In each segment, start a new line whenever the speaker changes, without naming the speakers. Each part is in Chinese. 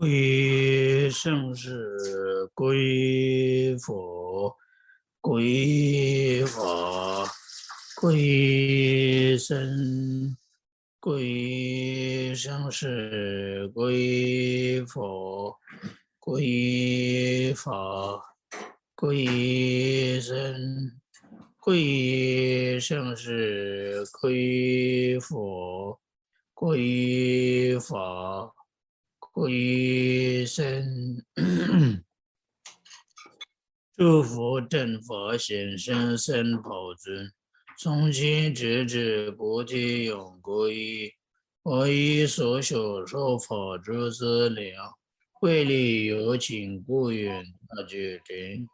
归圣是归佛，归法，归僧，归圣是归佛，归法，归僧，归圣是归佛，归法。归僧，诸佛正法显身僧宝尊，从今直至菩提永归依。我以所修说法诸资粮，为利有情故愿大觉真。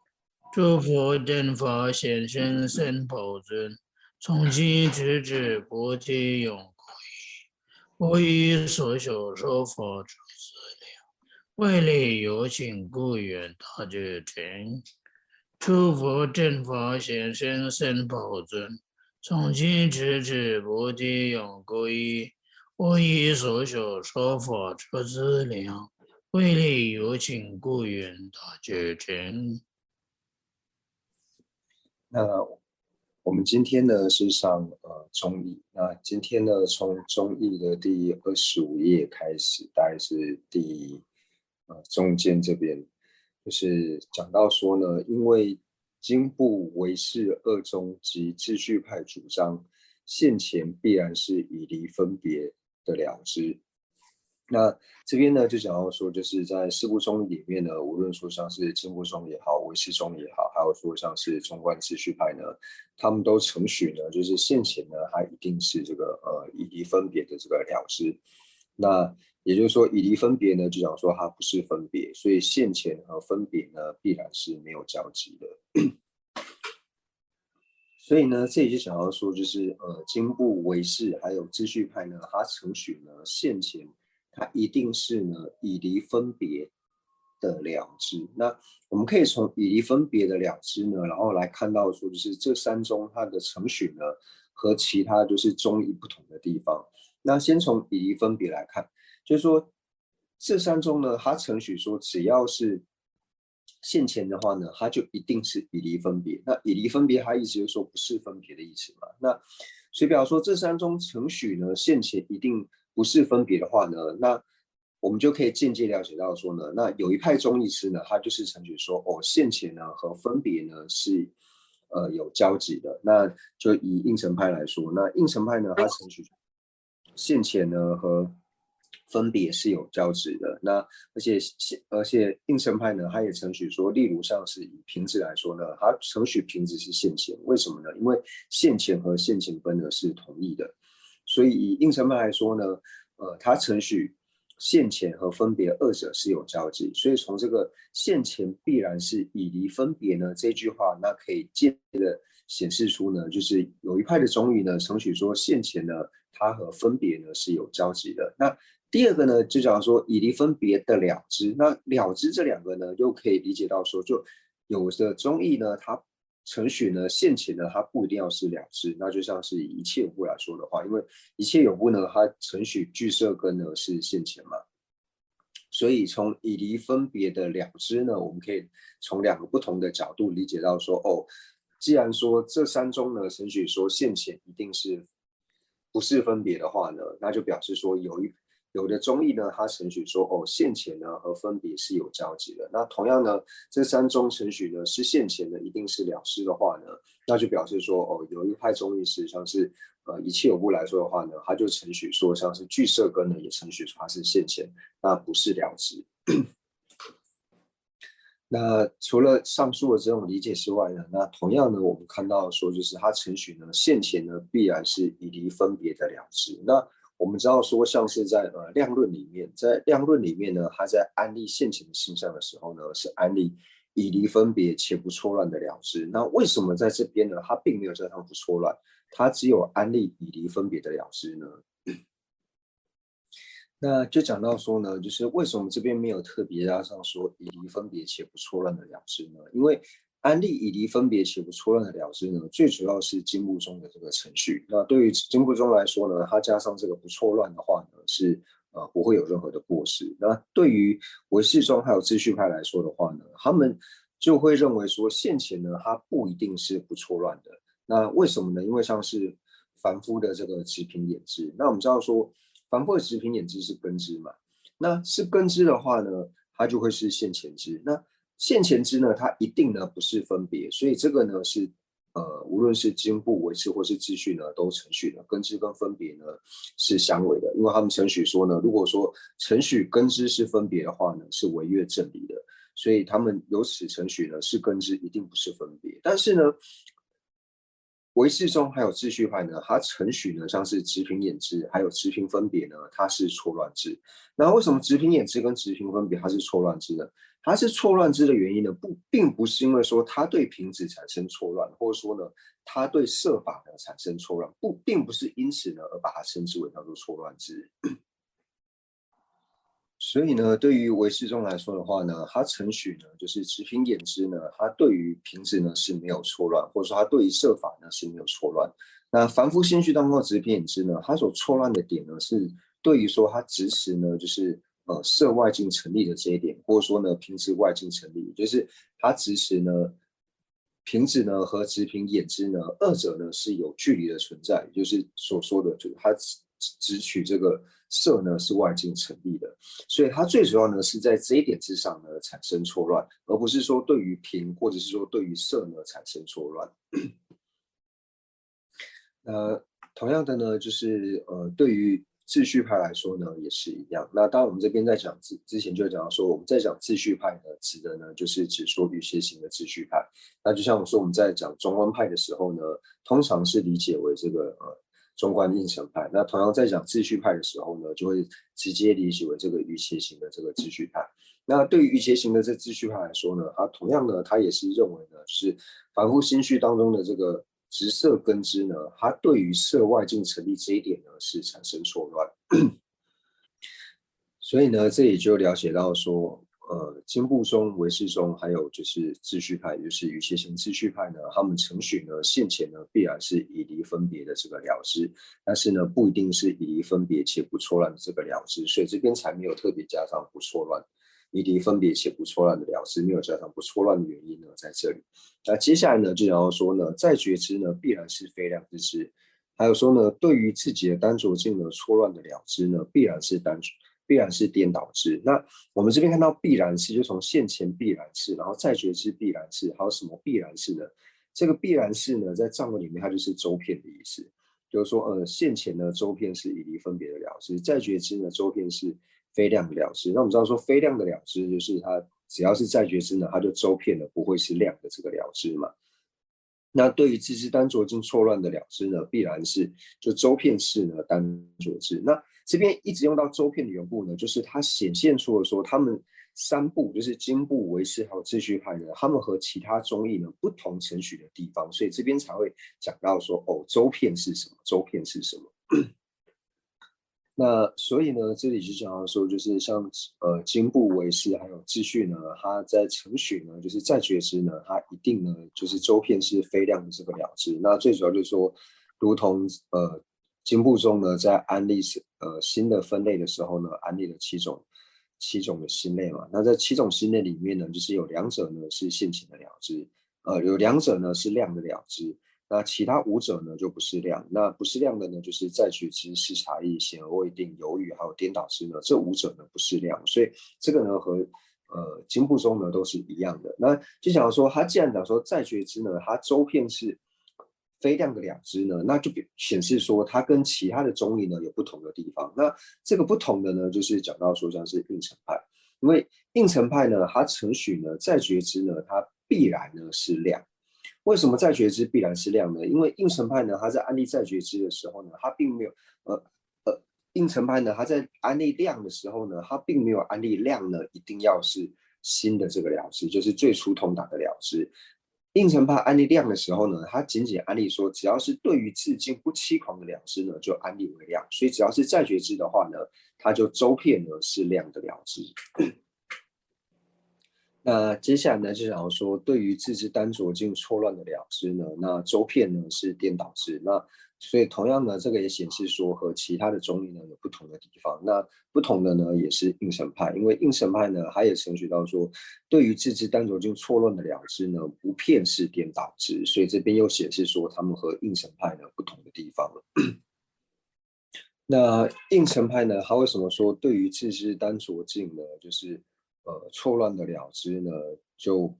诸佛正法显身僧宝尊，从今直至菩提永归依。我以所修说法诸资粮，为利有情故愿大觉真。诸佛正法显身僧宝尊，从今直至菩提永归依。我以所修说法诸资粮，为利有情故愿大觉真。
那我们今天呢是上中义，那今天呢从中义的第25页开始，大概是中间这边，就是讲到说呢，因为经部唯识二宗及秩序派主张，现前必然是以离分别的了知。那这边呢，就讲到说，就是在四部中里面呢，无论说像是经部中也好，唯识中也好，还有说像是中观秩序派呢，他们都承许呢，就是现前呢，它一定是这个以离分别的这个了知。那也就是说，以离分别呢，就讲说它不是分别，所以现前和分别呢，必然是没有交集的。所以呢，这里就想要说，就是经部唯识还有秩序派呢，它承许呢现前。它一定是呢以离分别的了知。那我们可以从以离分别的了知呢，然后来看到说，就是这三宗它的承许呢和其他就是中义不同的地方。那先从以离分别来看，就是说这三宗呢，它承许说只要是现前的话呢，它就一定是以离分别。那以离分别，它意思就是说不是分别的意思嘛。那所以表示说这三宗承许呢，现前一定不是分别的话呢，那我们就可以间接了解到说呢，那有一派中义师呢，他就是承许说，哦，现前呢和分别呢是有交集的。那就以应成派来说，那应成派呢，他承许现前呢和分别是有交集的。那而且应成派呢，他也承许说，例如像是以平子来说呢，他承许平子是现前，为什么呢？因为现前和现前分呢是同义的。所以以应成派来说呢，它承许现前和分别二者是有交集，所以从这个现前必然是以离分别呢这句话，那可以间接的显示出呢，就是有一派的中义呢承许说现前呢它和分别呢是有交集的。那第二个呢，就讲说以离分别的了知，那了知这两个呢，又可以理解到说，就有的中义呢，它承许呢，现前呢，它不一定要是了知，那就像是以一切有部来说的话，因为一切有部呢，它承许具色根呢是现前嘛，所以从以离分别的了知呢，我们可以从两个不同的角度理解到说，哦，既然说这三宗呢，承许说现前一定是不是分别的话呢，那就表示说有的中义呢，它承许说哦，现前呢和分别是有交集的。那同样呢，这三宗承许呢是现前呢一定是了知的话呢，那就表示说哦，有一派中义实际上是一切有部来说的话呢，他就承许说像是具色根呢也承许说它是现前，那不是了知。那除了上述的这种理解之外呢，那同样呢，我们看到说，就是它承许呢，现前呢必然是以离分别的了知。那我们知道说，像是在量论里面，在量论里面呢，它在安立现前的现象的时候呢，是安立以离分别且不错乱的了知。那为什么在这边呢，它并没有加上不错乱，它只有安立以离分别的了知呢？那就讲到说呢，就是为什么这边没有特别加上说以离分别且不错乱的了知呢？因为安立以离分别且不错乱的了知呢，最主要是经部中的这个程序。那对于经部中来说呢，它加上这个不错乱的话呢，是不会有任何的过失。那对于唯识宗还有秩序派来说的话呢，他们就会认为说现前呢它不一定是不错乱的。那为什么呢？因为像是凡夫的这个直品眼知，那我们知道说凡夫的直品眼知是根知嘛，那是根知的话呢，它就会是现前知。那现前知呢，它一定呢不是分别，所以这个呢是无论是经部唯识或是秩序呢，都承许的根知跟分别呢是相违的，因为他们承许说呢，如果说承许根知是分别的话呢，是违越正理的，所以他们由此承许呢是根知一定不是分别。但是呢，唯识宗还有秩序派呢，它承许呢像是直品眼知还有直品分别呢，它是错乱知。那为什么直品眼知跟直品分别它是错乱知呢？它是错乱知的原因呢，并不是因为说它对品质产生错乱，或者说呢它对设法呢产生错乱，并不是因此呢而把它称之为叫做错乱知。所以呢，对于唯识宗来说的话呢，它承许呢，就是直品眼知呢，它对于品质呢是没有错乱，或者说它对于设法呢是没有错乱。那凡夫心虚当中的直品眼知呢，它所错乱的点呢，是对于说它执持呢，就是色外境成立的这一点，或者说呢品质外境成立，就是它执持呢品质呢和直品眼知呢，二者呢是有距离的存在，也就是所说的，就是它只取这个色呢是外境成立的，所以它最主要呢是在这一点之上呢产生错乱，而不是说对于品或者是说对于色呢产生错乱。同样的呢，就是对于秩序派来说呢，也是一样。那当然，我们这边在讲之前就讲到说，我们在讲秩序派呢，指的呢就是指说与谐型的秩序派。那就像我说我们在讲中观派的时候呢，通常是理解为这个中观应成派。那同样在讲秩序派的时候呢，就会直接理解为这个与谐型的这个秩序派。那对于与谐型的这秩序派来说呢，它同样呢，它也是认为呢，就是凡夫心虚当中的这个直色根知呢，它对于色外境成立这一点呢是产生错乱。所以呢，这里就了解到说，经部宗、唯识宗，还有就是秩序派，就是与谐型秩序派呢，他们承许呢，现前呢必然是以离分别的这个了知，但是呢，不一定是以离分别且不错乱的这个了知，所以这边才没有特别加上不错乱，以离分别且不错乱的了知，没有加上不错乱的原因呢，在这里。那接下来呢，就讲到说呢，在觉知呢，必然是非量之知，还有说呢，对于自己的单着境呢，错乱的了知呢，必然是颠倒知。那我们这边看到必然是，就从现前必然是，然后再觉知必然是，还有什么必然是呢？这个必然是呢，在藏文里面它就是周遍的意思，就是说，现前呢周遍是以离分别的了知，再觉知呢周遍是非量的了知。那我们知道说非量的了知，就是它只要是再觉知呢，它就周遍了，不会是量的这个了知嘛。那对于自知单着境错乱的了知呢，必然是就周遍式呢单着知。那这边一直用到周遍的缘故呢，就是它显现出了说他们三部就是经部、唯识还有秩序派呢，他们和其他宗义呢不同程序的地方，所以这边才会讲到说哦，周遍是什么？周遍是什么？那所以呢，这里就讲到说，就是像经部唯识还有秩序呢，它在程序呢，就是在觉知呢，它一定呢就是周遍是非量的这个了知。那最主要就是说，如同经部中呢，在安立新的分类的时候呢，安立了七种的心类嘛。那在七种心类里面呢，就是有两者呢是现前的了知，有两者呢是量的了知。那其他五者呢就不是量，那不是量的呢，就是在觉知、视察意、显而未定、犹豫还有颠倒知呢，这五者呢不是量，所以这个呢和经部中呢都是一样的。那就讲说，他既然讲说在觉知呢，它周遍是非量的了知呢，那就显示说它跟其他的中义呢有不同的地方。那这个不同的呢，就是讲到说像是应成派，因为应成派呢，它承许呢在觉知呢，它必然呢是量。为什么在觉知必然是量呢？因为应成派呢，他在安立在觉知的时候呢，他并没有应成派呢，他在安立量的时候呢，他并没有安立量呢，一定要是新的这个了知，就是最初通达的了知。应成派安立量的时候呢，他仅仅安立说，只要是对于自境不欺狂的了知呢，就安立为量。所以只要是在觉知的话呢，它就周遍呢是量的了知。那接下来呢，就想要说，对于自知单着境错乱的了知呢，那周遍呢是颠倒知。那所以同样呢，这个也显示说和其他的中医呢有不同的地方。那不同的呢也是应神派，因为应神派呢，它也承许到说，对于自知单浊经错乱的了知呢，不骗是颠倒之。所以这边又显示说，他们和应神派呢不同的地方了。那应神派呢，他为什么说对于自知单浊经呢，就是错乱的了知呢，就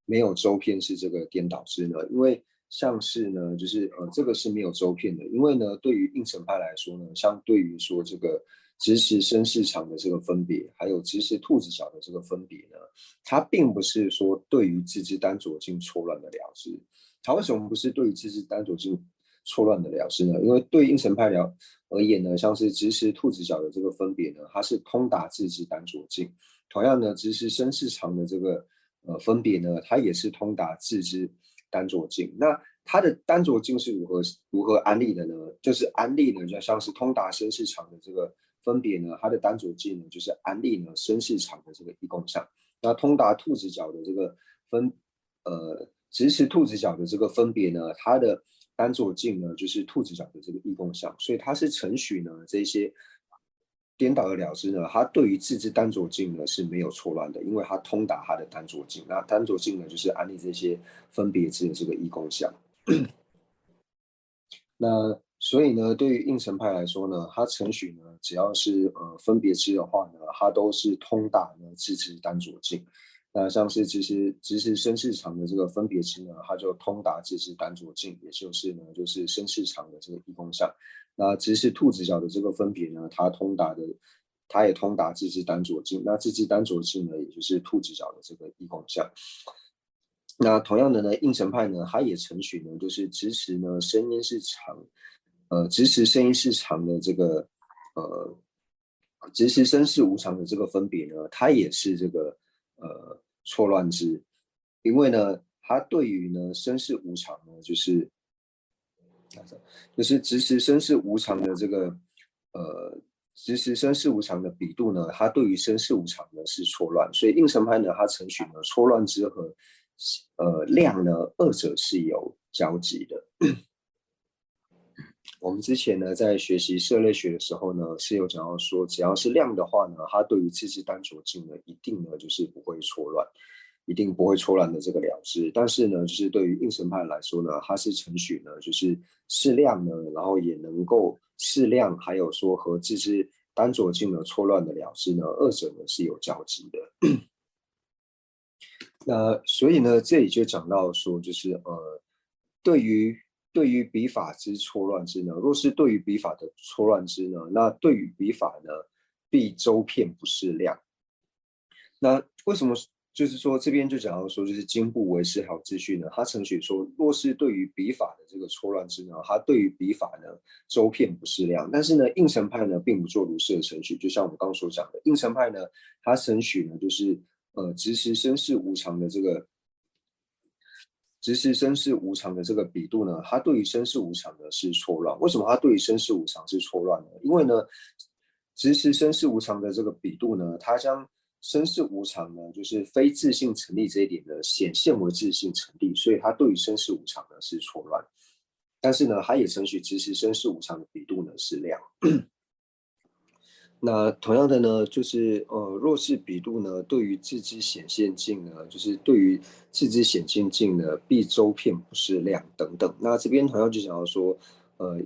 没有周遍是这个颠倒之呢？因为像是呢，就是这个是没有周遍的，因为呢，对于应神派来说呢，相对于说这个直时身市场的这个分别，还有直时兔子脚的这个分别呢，它并不是说对于自知单浊经错乱的了知。它为什么不是对于自知单浊经错乱的了知呢？因为对于应神派而言呢，像是直时兔子脚的这个分别呢，它是通达自知单浊经。同样呢，直时身市场的这个分别呢，它也是通达自知单浊经。那它的单浊经是如何安立的呢？就是安立呢，就像是通达身市场的这个分别呢，它的单浊经呢，就是安立呢身市场的这个一共相。那通达兔子脚的这个直持兔子脚的这个分别呢，它的单浊经呢，就是兔子脚的这个异共相，所以它是承许呢这些颠倒的了知呢，它对于自知单浊经呢是没有错乱的，因为它通达它的单浊经。那单浊经呢，就是安立这些分别之的这个异共相。那所以呢，对于应神派来说呢，它承许呢，只要是分别支的话呢，它都是通达呢自知单浊经。那像是直持身市场的这个分别支呢，它就通达自知单浊经，也就是呢就是身市场的这个异空相。那直持兔子脚的这个分别呢，它也通达自知单浊经。那自知单浊经呢，也就是兔子脚的这个异空相。那同样的呢，应神派呢，它也承许呢，就是直持呢声音是长，直持声音是长的这个呃，直持声是无常的这个分别呢，它也是这个错乱之，因为呢，它对于呢声是无常呢，就是直持声是无常的这个直持声是无常的比度呢，它对于声是无常呢是错乱，所以应神派呢，它承许呢错乱之和量呢二者是有交集的。我们之前呢在学习社类学的时候呢，是有讲到说，只要是量的话呢，它对于自知单浊经呢，一定呢就是不会错乱，一定不会错乱的这个了知。但是呢，就是对于应神派来说呢，它是承许呢，就是适量呢，然后也能够适量，还有说和自知单浊经的错乱的了知呢，二者呢是有交集的。那所以呢，这里就讲到说，就是对于笔法之错乱之呢，若是对于笔法的错乱之呢，那对于笔法呢，必周遍不适量。那为什么就是说这边就讲到说，就是经部为师还有秩序呢？他承许说，若是对于笔法的这个错乱之呢，他对于笔法呢周遍不适量。但是呢，应神派呢并不做如是的程序，就像我们刚刚所讲的，应神派呢，他承许呢就是直时身是无常的这个。直时身是无常的这个比度呢，它对于身是无常呢是错乱。为什么它对于身是无常是错乱呢？因为呢，直时身是无常的这个比度呢，它将身是无常呢，就是非自性成立这一点呢，显现为自性成立，所以它对于身是无常呢是错乱。但是呢，它也承许直时身是无常的比度呢是量。那同样的呢，就是若是比度呢，对于自知显现境呢，就是对于自知显现境呢，必周遍不是量等等。那这边同样就讲到说，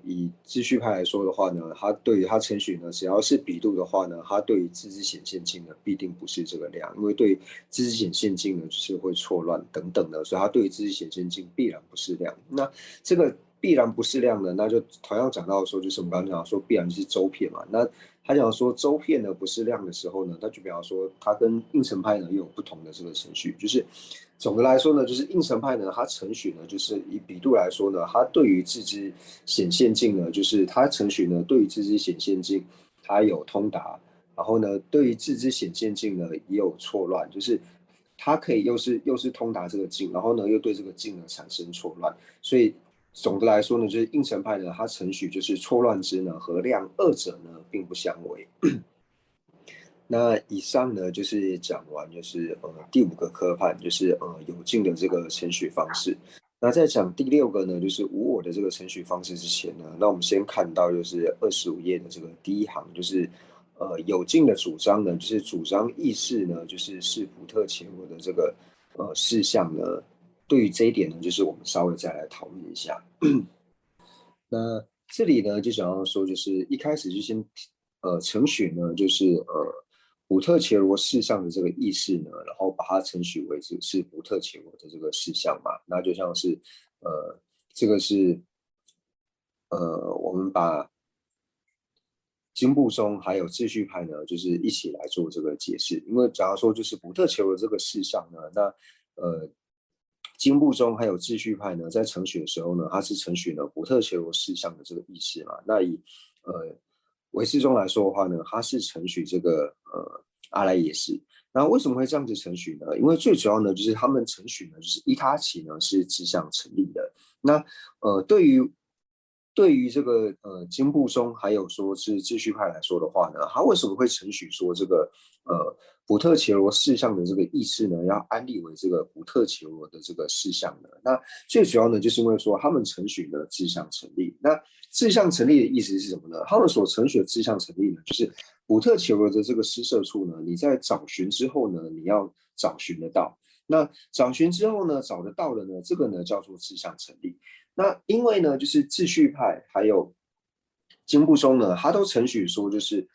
以秩序派来说的话呢，它对于它程序呢，只要是比度的话呢，它对于自知显现境呢，必定不是这个量，因为对自知显现境呢，就是会错乱等等的，所以它对于自知显现境必然不是量。那这个必然不是量呢，那就同样讲到说，就是我们刚刚讲说必然就是周遍嘛，那他讲说周片呢不是量的时候呢，他就比方说他跟应成派呢又有不同的这个程序，就是总的来说呢，就是应成派呢，它程序呢就是以比度来说呢，它对于自知显现境呢，就是它程序呢对于自知显现境它有通达，然后呢对于自知显现境呢也有错乱，就是它可以又是通达这个境，然后呢又对这个境呢产生错乱，所以总的来说呢，就是应成派呢，它程序就是错乱之呢和量二者呢并不相违。那以上呢就是讲完，就是第五个科判，就是有境的这个程序方式。那在讲第6个呢，就是无我的这个程序方式之前呢，那我们先看到就是25页的这个第1行，就是有境的主张呢，就是主张意识呢，就是普特伽罗的这个事项呢。对于这一点呢，就是我们稍微再来讨论一下。那这里呢，就想要说，就是一开始就先程序呢，就是普特伽罗事项的这个意识呢，然后把它程序为是普特伽罗的这个事项嘛。那就像是这个是我们把经部宗还有秩序派呢，就是一起来做这个解释。因为假如说就是普特伽罗这个事项呢，那经部宗还有秩序派呢，在程序的时候呢，它是程序呢普特伽罗事项的这个意识嘛。那以唯识宗来说的话呢，它是程序这个阿赖耶识。那为什么会这样子程序呢？因为最主要呢，就是他们程序呢，就是依他起呢是指向成立的。那对于这个经部宗还有说是秩序派来说的话呢，他为什么会承许说这个普特伽罗事项的这个意识呢，要安立为这个普特伽罗的这个事项呢？那最主要呢，就是因为说他们承许呢志向成立。那志向成立的意思是什么呢？他们所承许的志向成立呢，就是普特伽罗的这个施设处呢，你在找寻之后呢，你要找寻得到。那找寻之后呢，找得到的呢，这个呢叫做志向成立。那因为呢，就是秩序派还有经部宗呢，他都承许说，就是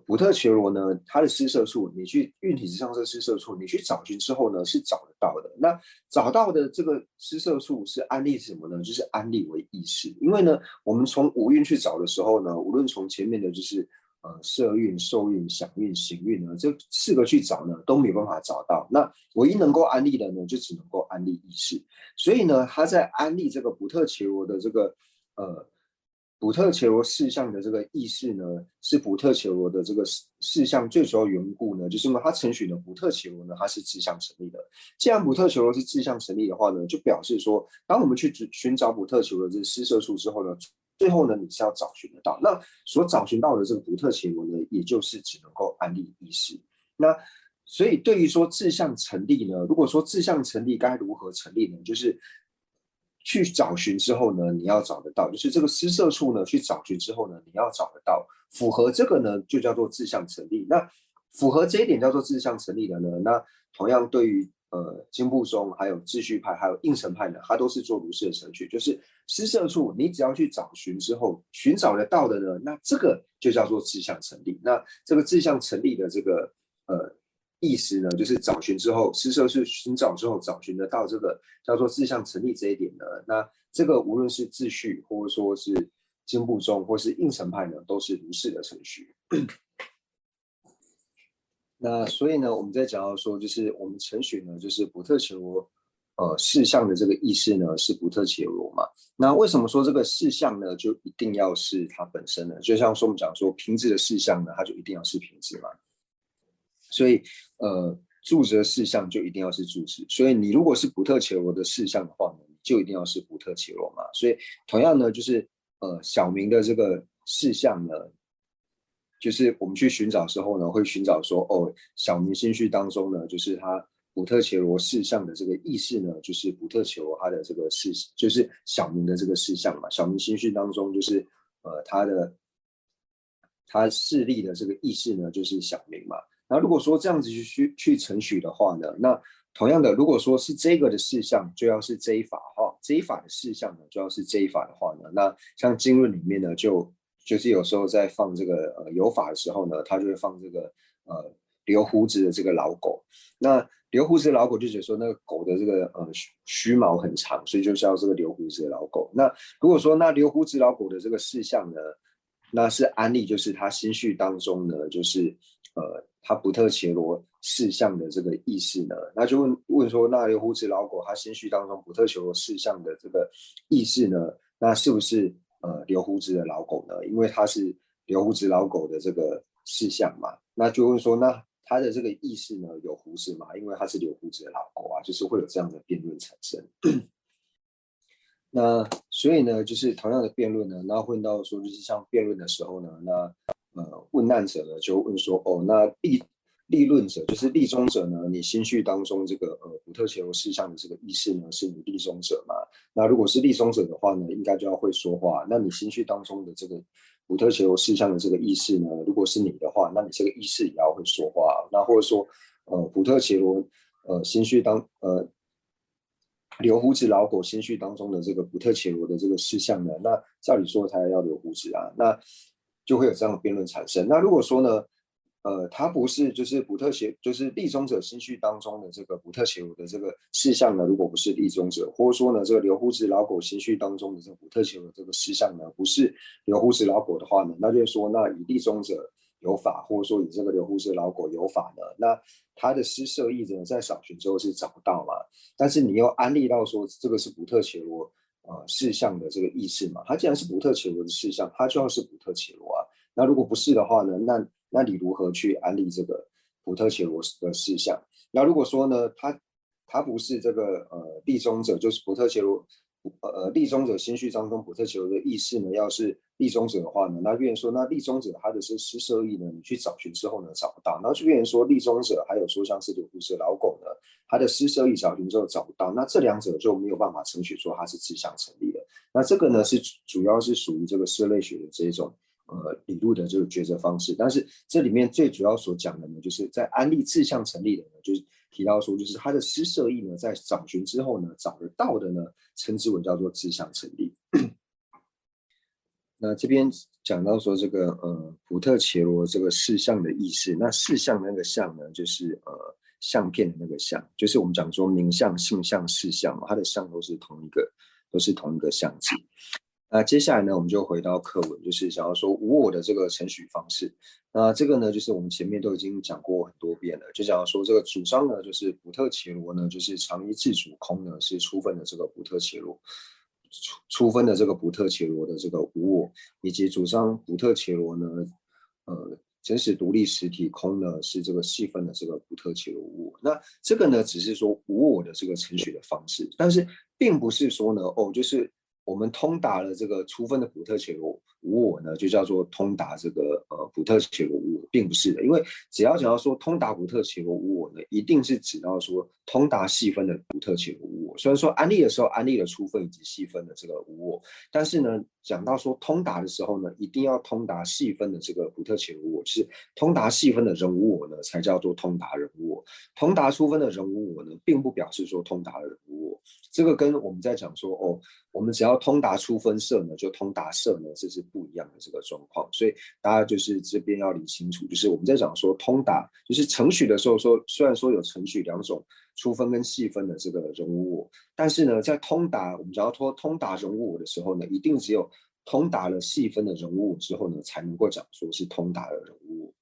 普特伽罗呢，它的施设处，你去运体之上这施设处，你去找寻之后呢，是找得到的。那找到的这个施设处是安立什么呢？就是安立为意识。因为呢，我们从五蕴去找的时候呢，无论从前面的就是色蕴、受蕴、想蕴、行蕴呢，这4个去找呢，都没有办法找到。那唯一能够安立的呢，就只能够安立意识。所以呢，他在安立这个普特伽罗的这个普特伽罗事项的这个意识呢，是普特伽罗的这个事项最主要缘故呢，就是因为他承许呢普特伽罗呢，它是志向成立的。既然普特伽罗是志向成立的话呢，就表示说，当我们去寻找普特伽罗的这个施设处之后呢，最后呢你是要找寻得到。那所找寻到的这个普特伽罗呢，也就是只能够安立意识。那所以对于说志向成立呢，如果说志向成立该如何成立呢？就是去找寻之后呢，你要找得到，就是这个施设处呢，去找寻之后呢，你要找得到，符合这个呢，就叫做志向成立。那符合这一点叫做志向成立的呢，那同样对于经部宗还有秩序派还有应成派呢，它都是做如是的程序，就是施设处你只要去找寻之后，寻找得到的呢，那这个就叫做志向成立。那这个志向成立的这个意思呢，就是找寻之后，施设是寻找之后找寻得到这个叫做志向成立这一点呢，那这个无论是秩序或者说是经部宗或是应成派呢，都是如是的程序。那所以呢，我们在讲到说，就是我们程序呢，就是普特伽罗事项的这个意识呢是普特伽罗嘛。那为什么说这个事项呢就一定要是它本身呢？就像说我们讲说瓶子的事项呢，它就一定要是瓶子嘛。所以住的事项就一定要是住址。所以你如果是普特伽罗的事项的话呢，就一定要是普特伽罗嘛。所以同样呢，就是小明的这个事项呢，就是我们去寻找的时候呢，会寻找说，哦，小明心绪当中呢，就是他普特伽罗事项的这个意识呢，就是普特伽罗他的这个事，就是小明的这个事项嘛。小明心绪当中就是他势力的这个意识呢，就是小明嘛。那如果说这样子去程序的话呢，那同样的，如果说是这个的事项，就要是这一法哈，这一法的事项呢，就要是这一法的话呢，那像经论里面呢，就是有时候在放这个有法的时候呢，他就会放这个留胡子的这个老狗。那留胡子的老狗就觉得说那个狗的这个须毛很长，所以就叫这个留胡子的老狗。那如果说那留胡子老狗的这个事项呢，那是安利，就是他心绪当中呢，就是他普特伽罗事项的这个意识呢，那就问说，那留胡子老狗他心绪当中普特伽罗事项的这个意识呢，那是不是留胡子的老狗呢？因为他是留胡子老狗的这个事项嘛，那就问说，那他的这个意识呢有胡子嘛？因为他是留胡子的老狗啊，就是会有这样的辩论产生。那所以呢，就是同样的辩论呢，那问到说，就是像辩论的时候呢，那问难者呢就问说，哦，那立论者就是立中者呢，你心绪当中这个补特伽罗事项的这个意识呢，是你立中者嘛？那如果是立中者的话呢，应该就要会说话。那你心绪当中的这个补特伽罗事项的这个意识呢，如果是你的话，那你这个意识也要会说话。那或者说补特伽罗心绪留胡子老狗心绪当中的这个补特伽罗的这个事项呢，那照理说他要留胡子啊，那就会有这样的辩论产生。那如果说呢，它不是就是补特伽，就是立中者心绪当中的这个补特伽罗的这个事项呢，如果不是立中者，或者说呢这个留胡子老狗心绪当中的这个补特伽罗这个事项呢，不是留胡子老狗的话呢，那就是说那以立中者有法，或者说以这个留胡子老狗有法呢，那他的施设意呢，在扫寻之后是找不到嘛，但是你又安利到说这个是补特伽罗事项的这个意识嘛，它既然是补特伽罗的事项，它就要是补特伽罗啊。那如果不是的话呢，那你如何去安利这个补特伽罗的事项？那如果说呢，它不是这个立中者，就是补特伽罗立中者心绪当中补特伽罗的意识呢，要是立中者的话呢，那变成说那立中者他的是施设意呢，你去找寻之后呢找不到，然后就变成说立中者还有说像是留胡子老狗呢，他的施设意找寻之后找不到，那这两者就没有办法承许说它是志向成立的。那这个呢是主要是属于这个社类学的这种理路的这个抉择方式，但是这里面最主要所讲的呢，就是在安利志向成立的呢，就是提到说，就是它的施设意呢，在找寻之后呢，找得到的呢，称之为叫做志向成立。那这边讲到说这个补特伽罗这个事项的意识，那事项那个项呢，就是相片的那个相，就是我们讲说名相、性相、事项，它的相都是同一个相字。那接下来呢，我们就回到课文，就是想要说无我的这个程序方式。那这个呢，就是我们前面都已经讲过很多遍了，就讲说这个主张呢，就是补特伽罗呢，就是常一自主空呢，是初分的这个补特伽罗，初分的这个补特伽罗的这个无我，以及主张补特伽罗呢，真实独立实体空呢，是这个细分的这个补特伽罗无我。那这个呢，只是说无我的这个程序的方式，但是并不是说呢，就是我们通达了这个初分的补特伽罗无我呢，就叫做通达这个补特伽罗无我，并不是的。因为只要讲到说通达补特伽罗无我呢，一定是指到说通达细分的补特伽罗无我。虽然说安利的时候安利了初分以及细分的这个无我，但是呢，讲到说通达的时候呢，一定要通达细分的这个补特伽罗无我，就是通达细分的人无我呢，才叫做通达人无我。通达初分的人无我呢，并不表示说通达人无我。这个跟我们在讲说我们只要通达初分色呢，就通达色呢，这是不一样的这个状况。所以大家就是这边要理清楚，就是我们在讲说通达，就是程序的时候说，虽然说有程序两种初分跟细分的这个人无我，但是呢，在通达我们只要通达人无我的时候呢，一定只有通达了细分的人无我之后呢，才能够讲说是通达的人无我。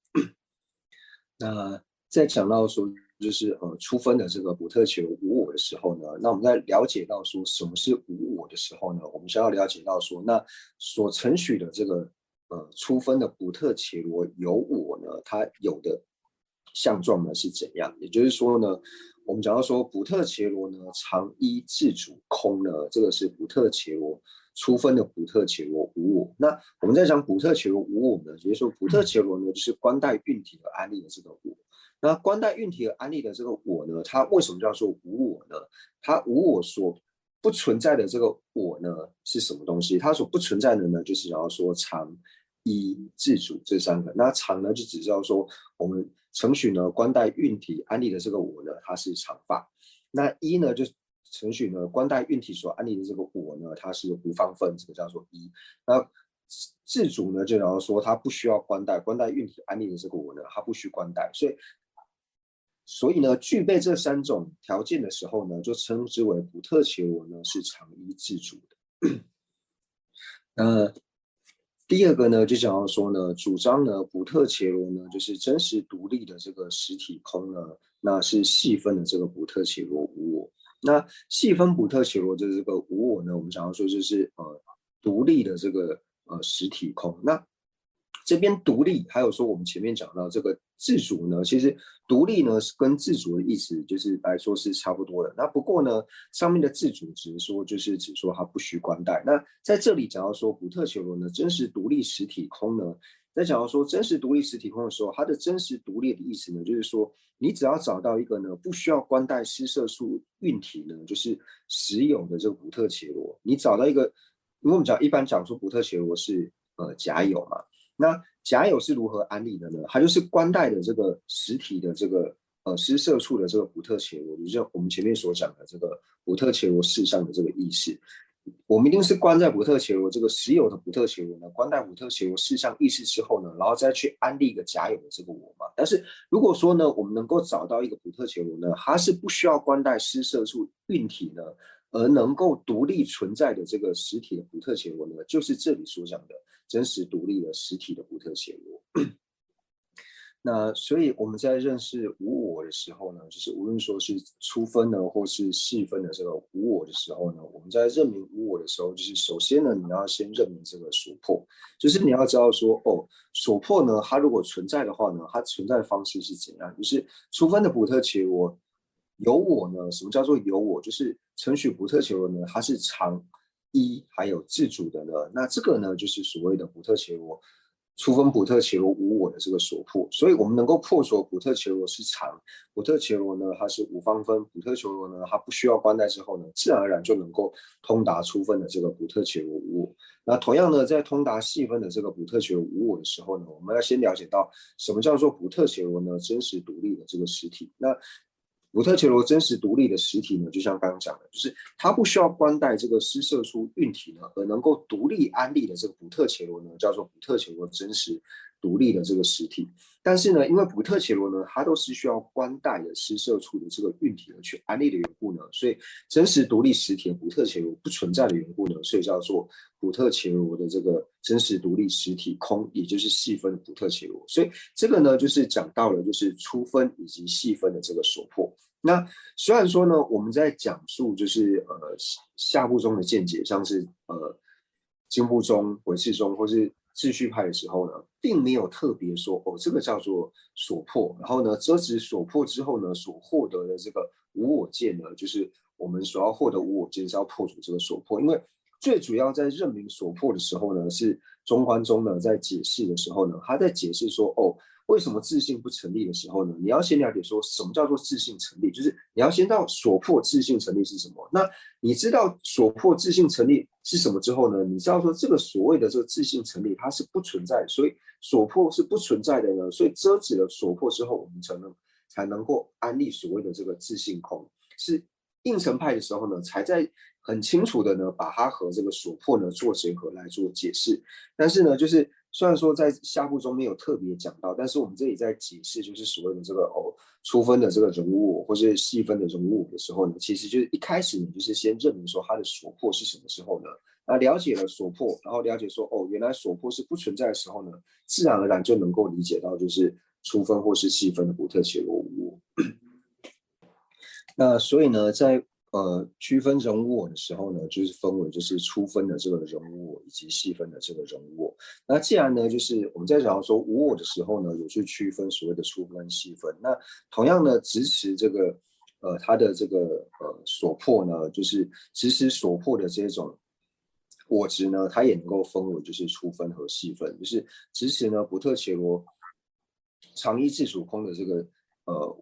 那在讲到说就是初分的这个补特伽罗无我的时候呢，那我们在了解到说什么是无我的时候呢，我们需要了解到说，那所承许的这个初分的补特伽罗有我呢，它有的相状呢是怎样？也就是说呢，我们讲到说补特伽罗呢常一自主空呢，这个是补特伽罗初分的补特伽罗无我。那我们在讲补特伽罗无我呢，也就是说补特伽罗呢就是观待运体和安立的这个我。那观待运体和安立的这个我呢，它为什么叫做无我呢？它无我所不存在的这个我呢是什么东西？它所不存在的呢，就是要说常一自主这三个。那常呢就只知道说我们程序呢观待运体安立的这个我呢，它是常法。那一呢就程序呢观待运体所安立的这个我呢，它是无方分，这个叫做一。那自主呢就然后说它不需要观待运体安立的这个我呢，它不需观待，所以呢，具备这三种条件的时候呢，就称之为补特伽罗呢是常一自主的。第二个呢，就想要说呢，主张呢补特伽罗呢就是真实独立的这个实体空呢，那是细分的这个补特伽罗无我。那细分补特伽罗的这个无我呢，我们想要说就是独立的这个实体空。那这边独立，还有说我们前面讲到这个自主呢，其实独立呢跟自主的意思就是来说是差不多的。那不过呢，上面的自主只是说就是指说它不需观待。那在这里讲到说补特伽罗呢，真实独立实体空呢，在讲到说真实独立实体空的时候，它的真实独立的意思呢，就是说你只要找到一个呢不需要关带施摄数运体呢，就是实有的这个补特伽罗，你找到一个，因为我们一般讲说补特伽罗是假有嘛，那假有是如何安立的呢？它就是关带的这个实体的这个施摄处的这个补特伽罗，也就是我们前面所讲的这个补特伽罗事上的这个意识。我们一定是关在补特伽罗这个实有的补特伽罗呢，关在补特伽罗事上意识之后呢，然后再去安立一个假有的这个我嘛。但是如果说呢，我们能够找到一个补特伽罗呢，它是不需要关带施摄处运体呢，而能够独立存在的这个实体的补特伽罗呢，就是这里所讲的真实独立的实体的补特伽罗。那所以我们在认识无我的时候呢，就是无论说是初分呢，或是细分的这个无我的时候呢，我们在认明无我的时候，就是首先呢，你要先认明这个所破，就是你要知道说，哦，所破呢，它如果存在的话呢，它存在的方式是怎样？就是初分的补特伽罗有我呢，什么叫做有我？就是承许补特伽罗呢，它是常一还有自主的呢，那这个呢，就是所谓的补特伽罗。初分补特伽罗无我的这个所破，所以我们能够破除补特伽罗是常，补特伽罗呢它是无方分，补特伽罗呢它不需要关带之后呢，自然而然就能够通达初分的这个补特伽罗无我。那同样呢，在通达细分的这个补特伽罗无我的时候呢，我们要先了解到什么叫做补特伽罗呢？真实独立的这个实体。那补特伽罗真实独立的实体呢，就像刚刚讲的，就是它不需要关带这个施摄出运体呢，而能够独立安立的这个补特伽罗呢，叫做补特伽罗真实独立的这个实体。但是呢，因为补特伽罗呢，它都是需要关带的施摄出的这个运体呢去安立的缘故呢，所以真实独立实体的补特伽罗不存在的缘故呢，所以叫做补特伽罗的这个真实独立实体空，也就是细分的补特伽罗。所以这个呢，就是讲到了就是初分以及细分的这个所破。那虽然说呢，我们在讲述就是下部中的见解，像是经部中、唯识中或是秩序派的时候呢，并没有特别说哦，这个叫做所破，然后呢，遮止所破之后呢，所获得的这个无我见呢，就是我们所要获得无我见是要破除这个所破，因为最主要在认明所破的时候呢，是中观中呢在解释的时候呢，他在解释说哦。为什么自信不成立的时候呢？你要先了解说什么叫做自信成立，就是你要先知道所破自信成立是什么。那你知道所破自信成立是什么之后呢？你知道说这个所谓的这个自信成立它是不存在的，所以所破是不存在的呢。所以遮止了所破之后，我们才能够安立所谓的这个自信空。是应成派的时候呢，才在很清楚的呢把它和这个所破呢做结合来做解释。但是呢，就是虽然说在下部中没有特别讲到，但是我们这里在解释就是所谓的这个初分的这个人物我或是细分的人物我的时候呢，其实就是一开始你就是先认明说它的所破是什么时候呢？那了解了所破，然后了解说原来所破是不存在的时候呢，自然而然就能够理解到就是初分或是细分的补特伽罗无我。那所以呢，在区分人物我的时候呢，就是分为就是初分的这个人物我以及细分的这个人物我。那既然呢，就是我们在讲说无我的时候呢，有去区分所谓的初分细分。那同样呢，支持这个它的这个所破呢，就是支持所破的这种我执呢，它也能够分为就是初分和细分。就是支持呢，补特伽罗常依自主空的这个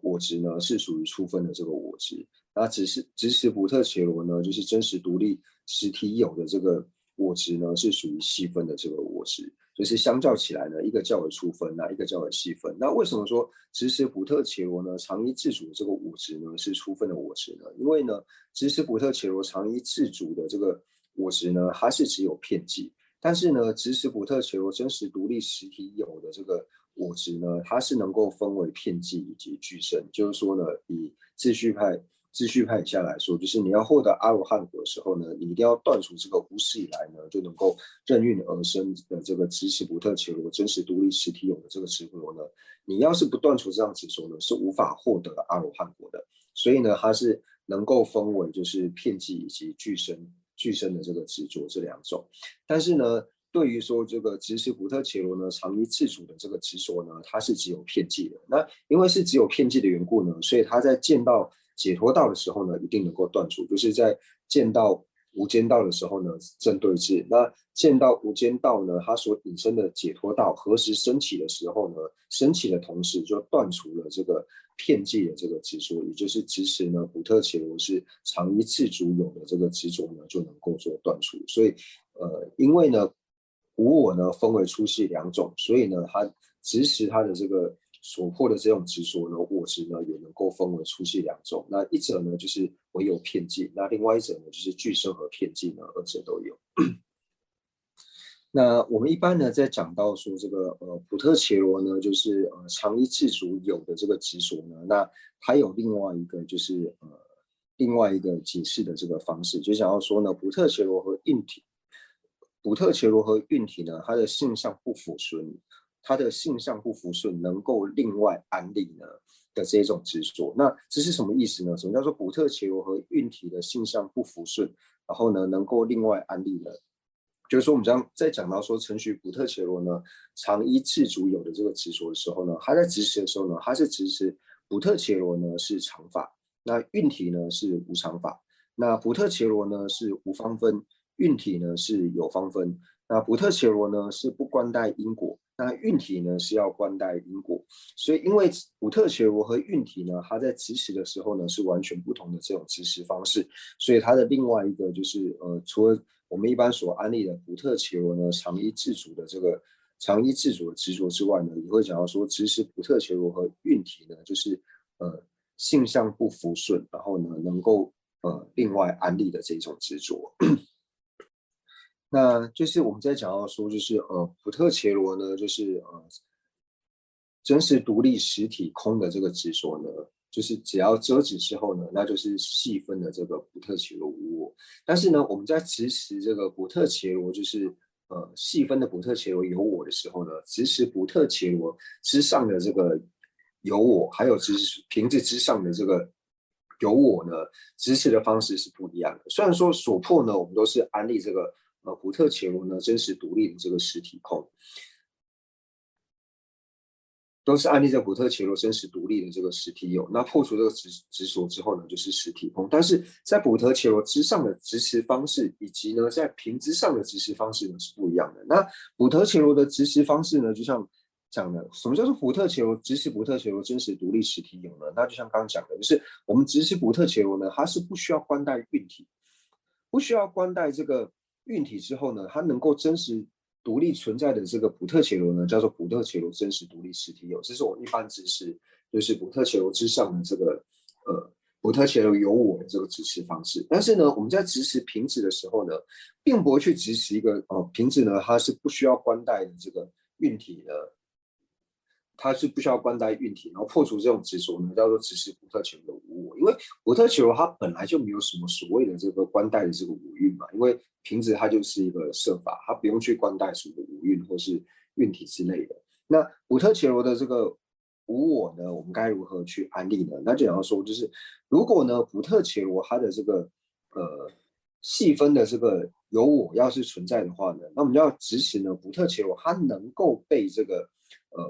我执呢，是属于初分的这个我执。那支持补特伽罗呢，就是真实独立实体有的这个我执呢，是属于细分的这个我执。就是相较起来呢，一个较为初分，那一个较为细分。那为什么说支持补特伽罗呢，常依自主的这个我执呢，是初分的我执呢？因为呢，支持补特伽罗常依自主的这个我执呢，它是只有片剂。但是呢，支持补特伽罗真实独立实体有的这个我执呢，它是能够分为片剂以及具身。就是说呢，以秩序派以下来说，就是你要获得阿罗汉果的时候呢，你一定要断除这个无始以来呢就能够任运而生的这个支持补特伽罗真实独立实体有的这个执着呢，你要是不断除这样执着呢，是无法获得阿罗汉果的。所以呢，它是能够分为就是片剂以及具身的这个执着这两种。但是呢，对于说这个支持补特伽罗呢，常依自主的这个执着呢，它是只有片剂的。那因为是只有片剂的缘故呢，所以它在见到解脱道的时候呢，一定能够断除，就是在见到无间道的时候呢，正对治。那见到无间道呢，它所引申的解脱道何时升起的时候呢，升起的同时就断除了这个遍计的这个执着，也就是支持呢补特伽罗是常依自主有的这个执着呢，就能够做断除。所以因为呢无我呢分为粗细两种，所以呢它支持它的这个所破的这种执着呢，我执呢也能够分为粗细两种。那一者呢就是唯有遍计，那另外一者呢就是俱生和遍计呢，二者都有。那我们一般呢在讲到说这个补特伽罗呢，就是常依自主有的这个执着呢，那还有另外一个就是另外一个解释的这个方式，就想要说呢，补特伽罗和印体，补特伽罗和运体呢，它的性相不符顺，它的性相不符顺，能够另外安立呢的这种执着。那这是什么意思呢？什么叫做补特伽罗和运体的性相不符顺，然后呢能够另外安立呢？就是说，我们在讲到说承许补特伽罗呢，常依自主有的这个执着的时候呢，它在执持的时候呢，它是执持补特伽罗呢是常法，那运体呢是无常法。那补特伽罗呢是无方分，运体呢是有方分。那补特伽罗呢是不关待因果，那运体呢是要关待因果。所以，因为补特伽罗和运体呢，它在执持的时候呢是完全不同的这种执持方式，所以它的另外一个就是除了我们一般所安利的补特伽罗呢，常依自主的执着之外呢，也会讲到说，执持补特伽罗和运体呢，就是性相不符顺，然后呢，能够另外安利的这种执着。那就是我们在讲到说，就是补特伽罗呢，就是真实独立实体空的这个执着呢，就是只要遮止之后呢，那就是细分的这个补特伽罗无我。但是呢，我们在执持这个补特伽罗，就是细分的补特伽罗有我的时候呢，执持补特伽罗之上的这个有我，还有瓶子之上的这个有我呢，执持的方式是不一样的。虽然说所破呢，我们都是安利这个补特伽罗呢真实独立的这个实体空。都是安利在补特伽罗真实独立的这个实体有，那破除这个执着之后呢，就是实体空。但是在补特伽罗之上的执持方式，以及呢在瓶之上的执持方式呢是不一样的。那补特伽罗的执持方式呢，就像讲的，什么叫做补特伽罗执持补特伽罗真实独立实体有呢？那就像刚刚讲的，就是我们执持补特伽罗呢，它是不需要关带运体，不需要关带这个运体之后呢，它能够真实独立存在的这个补特伽罗呢，叫做补特伽罗真实独立实体有，这是我一般知识，就是补特伽罗之上的这个补特伽罗有我的这个执持方式。但是呢，我们在执持瓶子的时候呢，并不会去执持一个瓶子呢，它是不需要关带的这个运体的。它是不需要关带运体，然后破除这种执着呢，叫做执持补特伽罗的无我。因为补特伽罗它本来就没有什么所谓的这个关带的这个五蕴嘛，因为瓶子它就是一个设法，它不用去关带什么五蕴或是运体之类的。那补特伽罗的这个无我呢，我们该如何去安利呢？那就想要说，就是如果呢补特伽罗它的这个细分的这个有我要是存在的话呢，那我们就要支持呢补特伽罗它能够被这个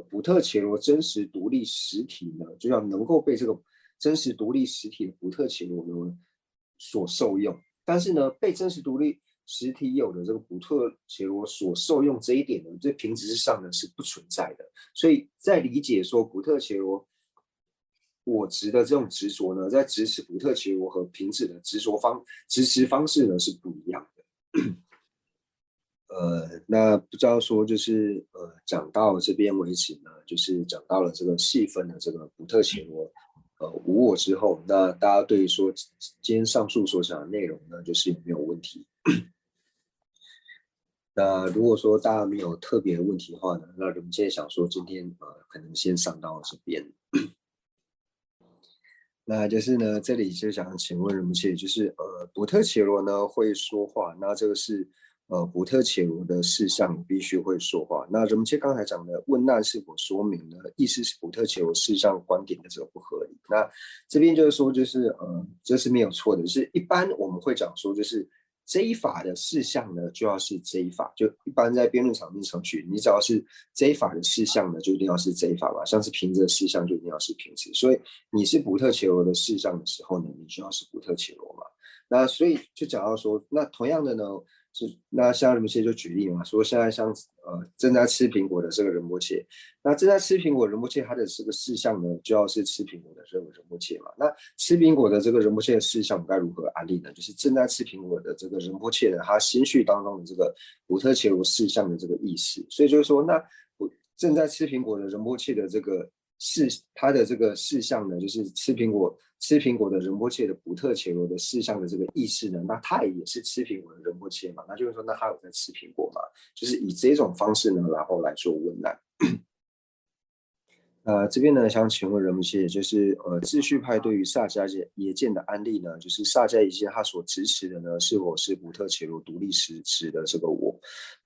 补特伽罗真实独立实体呢，就要能够被这个真实独立实体的补特伽罗呢所受用。但是呢，被真实独立实体有的这个补特伽罗所受用这一点呢，在瓶子之上呢是不存在的。所以在理解说补特伽罗我执的这种执着呢，在执持补特伽罗和瓶子的执持方式呢是不一样的。那不知道说就是讲到这边为止呢，就是讲到了这个细分的这个补特伽罗无我之后，那大家对于说今天上述所讲的内容呢，就是有没有问题？那如果说大家没有特别的问题的话呢，那我们今天想说今天可能先上到这边。那就是呢，这里就想请问人们，就是补特伽罗呢会说话，那这个是补特伽罗的事项必须会说话。那人们刚才讲的问难是否说明呢？意思是补特伽罗事项观点的这个不合理。那这边就是说，就是这是没有错的，就是一般我们会讲说，就是这一法的事项呢，就要是这一法，就一般在辩论场面程序，你只要是这一法的事项呢，就一定要是这一法嘛，像是瓶子的事项就一定要是瓶子，所以你是补特伽罗的事项的时候呢，你就要是补特伽罗嘛。那所以就讲到说，那同样的呢，那像人波切就举例嘛，说现在像正在吃苹果的这个仁波切，那正在吃苹果仁波切，他的这个事项呢，就要是吃苹果的这个仁波切嘛。那吃苹果的这个仁波切的事项该如何安利呢？就是正在吃苹果的这个仁波切呢，他心绪当中的这个补特伽罗事项的这个意识，所以就是说，那正在吃苹果的仁波切的这个他的这个事项呢，就是吃苹果的仁波切的补特伽罗的事项的这个意识呢，那他也是吃苹果的仁波切嘛，那就是说，那他有在吃苹果嘛？就是以这种方式呢，然后来做问难。这边呢，想请问仁波切，就是秩序派对于萨迦耶见的安利呢，就是萨迦耶见他所支持的呢，是否是补特伽罗独立实持的这个我？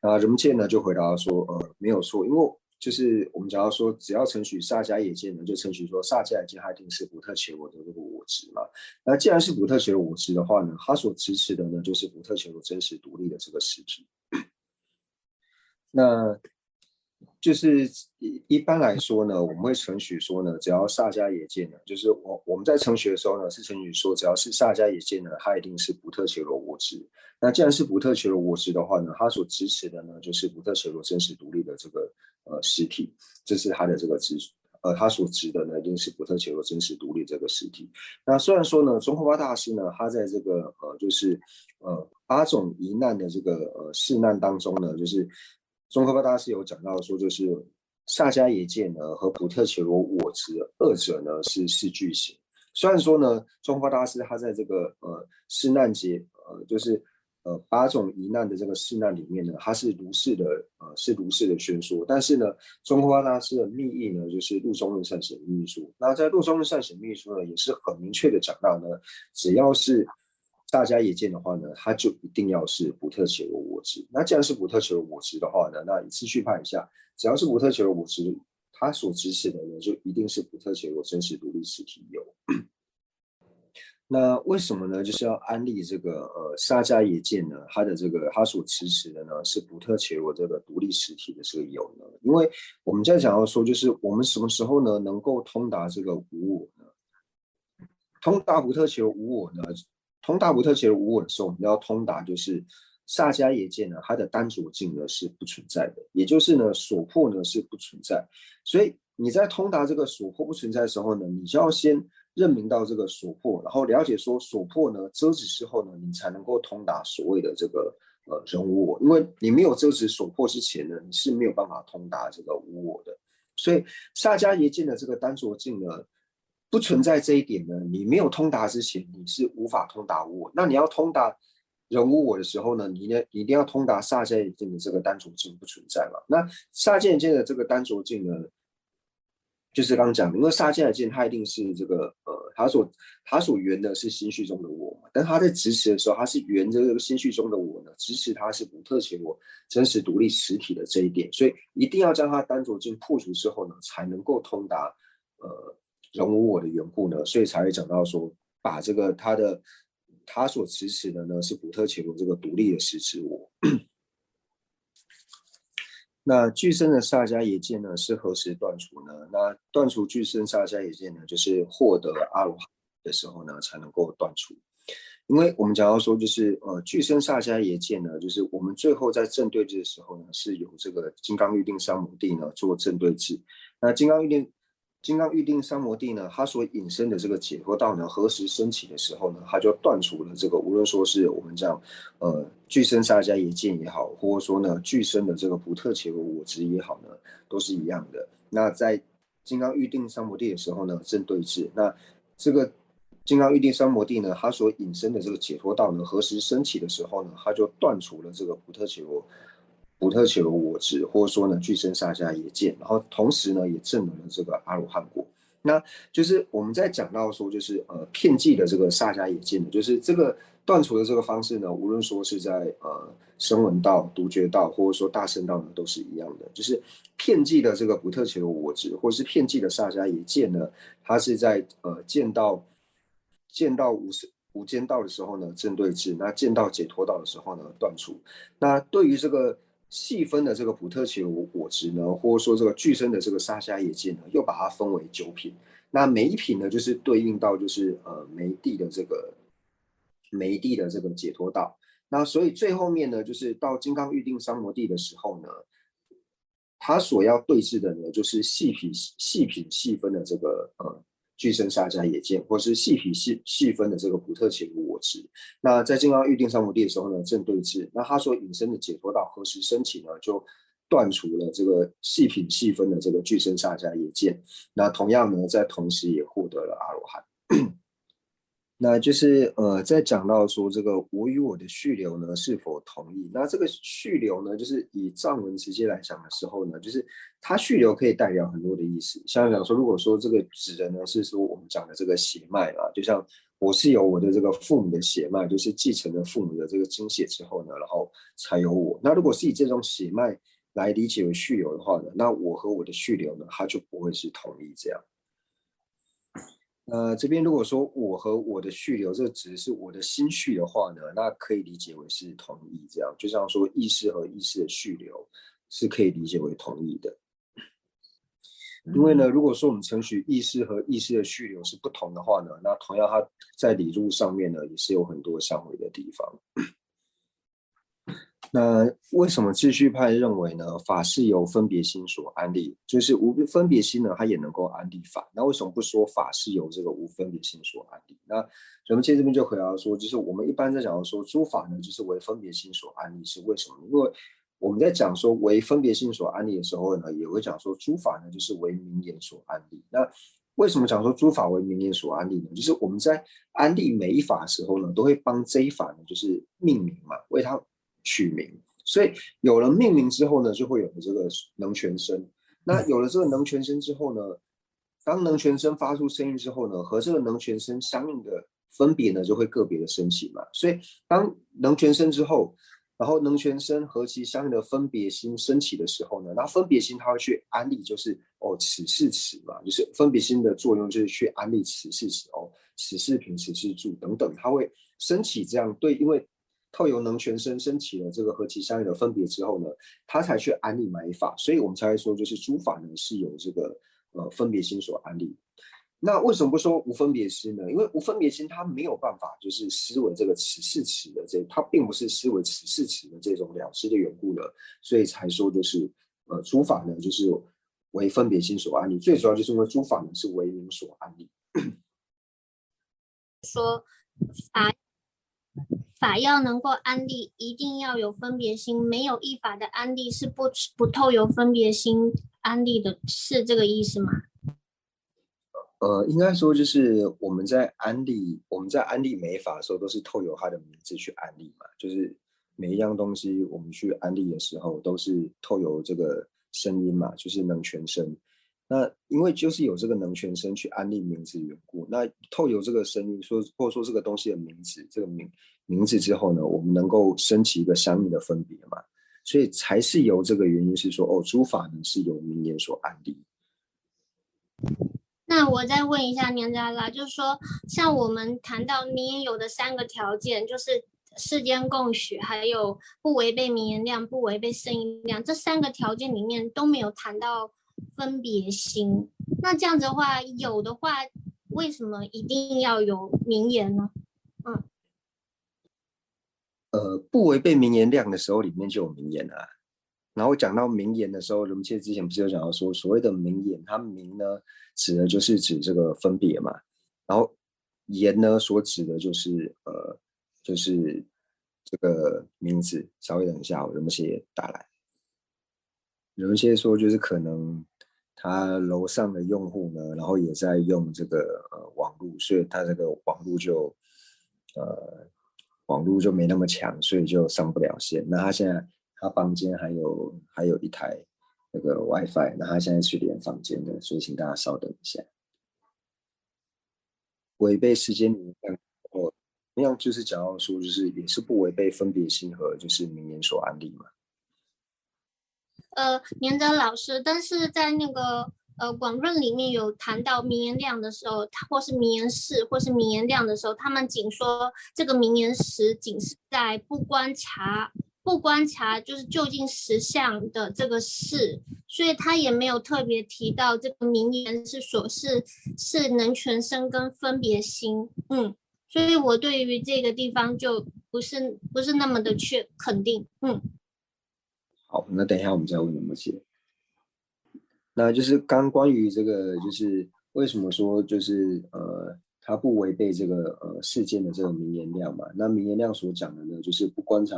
仁波切呢就回答说，没有错，因为就是我们讲到说，只要承许萨迦耶见呢，就承许说萨迦耶见他一定是补特伽罗的这个我执嘛。那既然是补特伽罗我执的话呢，他所支持的呢，就是补特伽罗真实独立的这个实体。那就是一般来说呢，我们会承许说呢，只要萨迦耶见呢，就是我们在承许的时候呢，是承许说只要是萨迦耶见呢，它一定是补特伽罗我执。那既然是补特伽罗我执的话呢，它所支持的呢，就是补特伽罗真实独立的这个实体，这是它的这个它所指的呢，一定是补特伽罗真实独立这个实体。那虽然说呢，宗喀巴大师呢，他在这个就是8种疑难的这个释难当中呢，就是宗喀巴大师有讲到说，就是萨迦耶见呢和补特伽罗我执二者呢是具行。虽然说呢，宗喀巴大师他在这个释难节就是8种疑难的这个释难里面呢，他是如是的宣说，但是呢，宗喀巴大师的密意呢，就是入中论善显密书。那在入中论善显密书呢，也是很明确的讲到呢，只要是大家也见的话呢，它就一定要是补特伽罗我执。那既然是补特伽罗我执的话呢，那以次序派一下，只要是补特伽罗我执，它所支持的呢，就一定是补特伽罗真实独立实体有。那为什么呢？就是要安利这个萨迦耶见呢？他所支持的呢是补特伽罗这个独立实体的这个有呢？因为我们在讲到说，就是我们什么时候呢能够通达这个无我呢？通达补特伽罗无我呢？通达补特伽罗无我的时候，我们要通达就是萨迦耶见呢，它的单着境呢是不存在的，也就是呢所破呢是不存在。所以你在通达这个所破不存在的时候呢，你就要先认明到这个所破，然后了解说所破呢遮止之后呢，你才能够通达所谓的这个人无我，因为你没有遮止所破之前呢，你是没有办法通达这个无我的。所以萨迦耶见的这个单着境呢，不存在这一点呢，你没有通达之前，你是无法通达无我。那你要通达人无我的时候呢，你一定要通达萨迦耶见的这个单着境不存在嘛。那萨迦耶见的这个单着境呢，就是刚刚讲的，因为萨迦耶见它一定是这个它所圆的是心绪中的我嘛，但它在执持的时候，它是圆着这个心绪中的我呢，执持它是补特伽罗真实独立实体的这一点，所以一定要将它单着境破除之后呢，才能够通达人无我的缘故呢，所以才会讲到说，把这个他所支持的呢是补特伽罗这个独立的实持我。那具身的萨迦耶见呢是何时断除呢？那断除具身萨迦耶见呢，就是获得阿罗汉的时候呢才能够断除。因为我们讲到说，就是具身萨迦耶见呢，就是我们最后在正对峙的时候呢，是由这个金刚喻定三摩地呢做正对峙。那金刚预定三摩地呢，它所引申的这个解脱道呢，何时升起的时候呢，它就断除了这个，无论说是我们讲具身萨迦耶见也好，或者说呢具身的这个不特伽罗我执也好呢，都是一样的。那在金刚预定三摩地的时候呢，正对峙。那这个金刚预定三摩地呢，它所引申的这个解脱道呢，何时升起的时候呢，它就断除了这个不特伽罗我执，或者说呢具身萨迦耶见，然后同时呢也证得了这个阿罗汉果。那就是我们在讲到说，就是遍计的这个萨迦耶见的，就是这个断除的这个方式呢，无论说是在声闻道、独觉道，或者说大乘道呢，都是一样的。就是遍计的这个不特伽罗我执，或是遍计的萨迦耶见呢，它是在见到无间道的时候呢正对峙，那见到解脱道的时候呢断除。那对于这个细分的这个补特伽罗我执呢，或者说这个具身的这个萨迦耶见呢，又把它分为9品。那每一品呢，就是对应到就是每一地的这个梅地的这个解脱道。那所以最后面呢，就是到金刚预定三摩地的时候呢，他所要对峙的呢，就是细品细分的这个具身萨迦耶见，或是细品细分的这个普特伽卢我执。那在金刚预定三摩地的时候呢，正对峙。那他所引申的解脱道何时升起呢？就断除了这个细品细分的这个具身萨迦耶见。那同样呢，在同时也获得了阿罗汉。那就是在讲到说这个我与我的续流呢是否同意？那这个续流呢，就是以藏文直接来讲的时候呢，就是它续流可以代表很多的意思。像讲说，如果说这个指的呢是说我们讲的这个血脉啊，就像我是有我的这个父母的血脉，就是继承了父母的这个精血之后呢，然后才有我。那如果是以这种血脉来理解为续流的话呢，那我和我的续流呢，它就不会是同意这样。这边如果说我和我的续流，这只是我的心续的话呢，那可以理解为是同意这样。就像说意识和意识的续流是可以理解为同意的。因为呢，如果说我们承许意识和意识的续流是不同的话呢，那同样它在理路上面呢，也是有很多相违的地方。那为什么秩序派认为呢？法是由分别心所安立，就是无分别心呢，它也能够安立法。那为什么不说法是由这个无分别心所安立？那人们这边就回答说，就是我们一般在讲到说诸法呢，就是为分别心所安立，是为什么？因为我们在讲说为分别心所安立的时候呢，也会讲说诸法呢就是为名言所安立。那为什么讲说诸法为名言所安立呢？就是我们在安立每一法的时候呢，都会帮这一法呢就是命名嘛，为它取名，所以有了命名之后呢，就会有了这个能全身。那有了这个能全身之后呢，当能全身发出声音之后呢，和这个能全身相应的分别呢，就会个别的升起嘛。所以当能全身之后，然后能全身和其相应的分别心升起的时候呢，那分别心它会去安立，就是此是此嘛，就是分别心的作用就是去安立此是此此是平，此是住等等，它会升起这样对，因为透由能全身升起了这个和其相应的分别之后呢，它才去安立买法，所以我们才会说就是诸法呢是由这个分别心所安立。那为什么不说无分别心呢？因为无分别心它没有办法就是思维这个此是此的它并不是思维此是此的这种了知的缘故了，所以才说就是诸法呢就是为分别心所安立，最主要就是因为诸法呢是为名所安立。
说法要能够安立，一定要有分别心，没有一法的安立是不透由分别心安立的，是这个意思吗？
应该说就是我们在安立每一法的时候，都是透由它的名字去安立嘛，就是每一样东西我们去安立的时候，都是透由这个声音嘛，就是能全身。那因为就是有这个能全身去安立名字的缘故，那透由这个声音或者说这个东西的名字，这个名字之后呢，我们能够升起一个相应的分别嘛，所以才是由这个原因是说诸法呢是由名言所安立。
那我再问一下娘家啦，就是说像我们谈到名言有的3个条件，就是世间共许，还有不违背名言量，不违背圣音量，这3个条件里面都没有谈到分别心。那这样子的话，有的话为什么一定要有名言呢？
不违背名言量的时候，里面就有名言了。然后讲到名言的时候，我们之前不是有讲到说，所谓的名言，它名呢指的就是指这个分别嘛，然后言呢所指的就是就是这个名字。稍微等一下，我人们先打来。有人先说就是可能他楼上的用户呢，然后也在用这个网络，所以他这个网络就没那么强，所以就上不了线。那他现在他房间还有一台那个 WiFi， 那他现在去连房间的，所以请大家稍等一下。违背时间名量，那样就是讲到说，就是也是不违背分别心和就是名言所安立嘛。
年泽老师，但是在那个广论里面有谈到名言量的时候，或是名言事，或是名言量的时候，他们仅说这个名言实仅是在不观察就是就近实相的这个事，所以他也没有特别提到这个名言是能全身跟分别心。所以我对于这个地方就不是那么的肯定。
好，那等一下我们再问有没有解。那就是刚关于这个，就是为什么说就是它不违背这个事件的这个名言量嘛？那名言量所讲的呢，就是不观察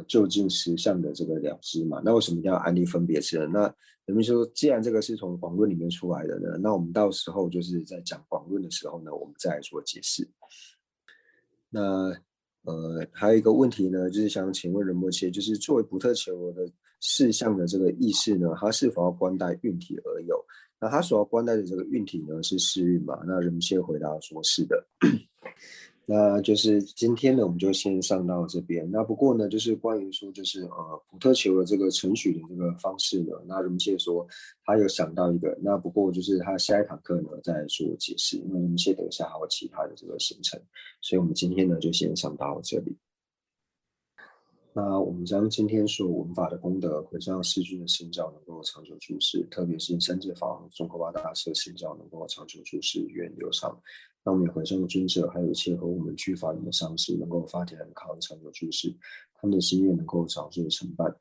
就近实相的这个了知嘛。那为什么一定要安立分别之呢？那人们说，既然这个是从广论里面出来的呢，那我们到时候就是在讲广论的时候呢，我们再来做解释。那还有一个问题呢，就是想请问仁波切，就是作为不特求罗的事项的这个意识呢，它是否要观待运体而有？那他所要观待的这个运体呢，是世运嘛？那仁波切回答说是的。那就是今天呢，我们就先上到这边。那不过呢，就是关于说，就是普特求的这个程序的这个方式呢，那仁波切说他有想到一个，那不过就是他下一堂课呢再做解释，因为仁波切等一下还有其他的这个行程，所以我们今天呢就先上到这里。那我们将今天所有文法的功德回向世君的心照能够长久住世，特别是三界法王中科巴大师的心照能够长久住世，愿流畅。那我们也回向尊者，还有一切和我们具法人的上师，能够发体安康长久住世，他们的心愿能够早日成办。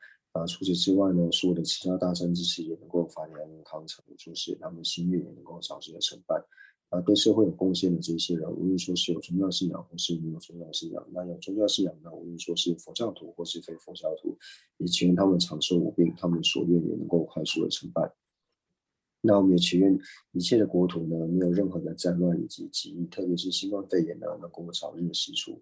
除此之外呢，所有的其他大善之士也能够发体安康长久住世，他们的心愿也能够早日的成办。对社会有贡献的这些人，无论说是有宗教信仰或是没有宗教信仰，那有宗教信仰呢，无论说是佛教徒或是非佛教徒，也祈愿他们长寿无病，他们所愿也能够快速的成办。那我们也祈愿一切的国土呢，没有任何的战乱以及疾疫，特别是新冠肺炎呢，能够早日释出。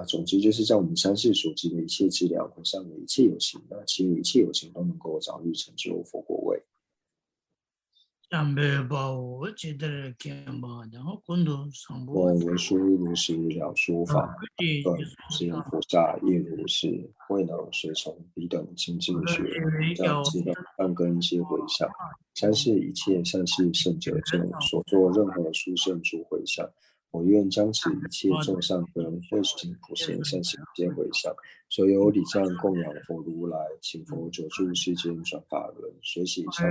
总之就是在我们三世所知的一切资粮和上的一切有情，那祈愿一切有情都能够早日成就佛国位。
三辈把握记得见吧，然后滚度上
我
波。
文殊如是了说法，断世人菩萨亦如是，未能随从彼等精进学，将其等善根皆回向。三世一切善事圣者众所作任何殊胜诸回向，我愿将此一切众善根会行普贤善行皆回向。所有礼赞供养佛如来，请佛久住世间转法轮，随喜上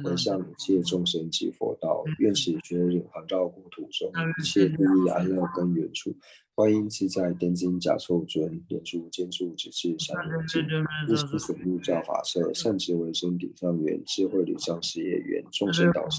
回向一切众生及佛道，愿此觉领航绕国土中一切利益安乐根源处，观音自在颠经假错尊，莲珠坚柱直至三轮境，日心水陆教法社，善知为生顶上缘，智慧履上事业缘，众生导师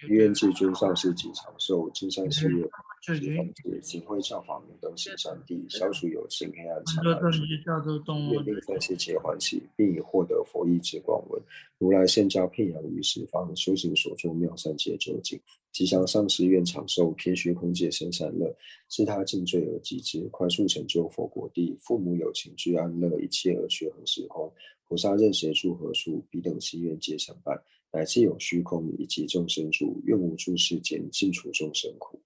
愿至尊上士及长寿，金山事业及方界，警会教法明灯行善地，消除有情黑暗长安之愿令在世皆欢喜，并以获得佛意之广闻。如来圣教遍扬于十方，修行所作妙善皆究竟。吉祥上师愿长寿，偏虚空界生善乐，自他尽罪而极之，快速成就佛国地。父母有情居安乐，一切恶趣何时空？菩萨任谁住何处？彼等心愿皆成办。乃至有虚空以及众生主，愿无诸世间尽除众生苦。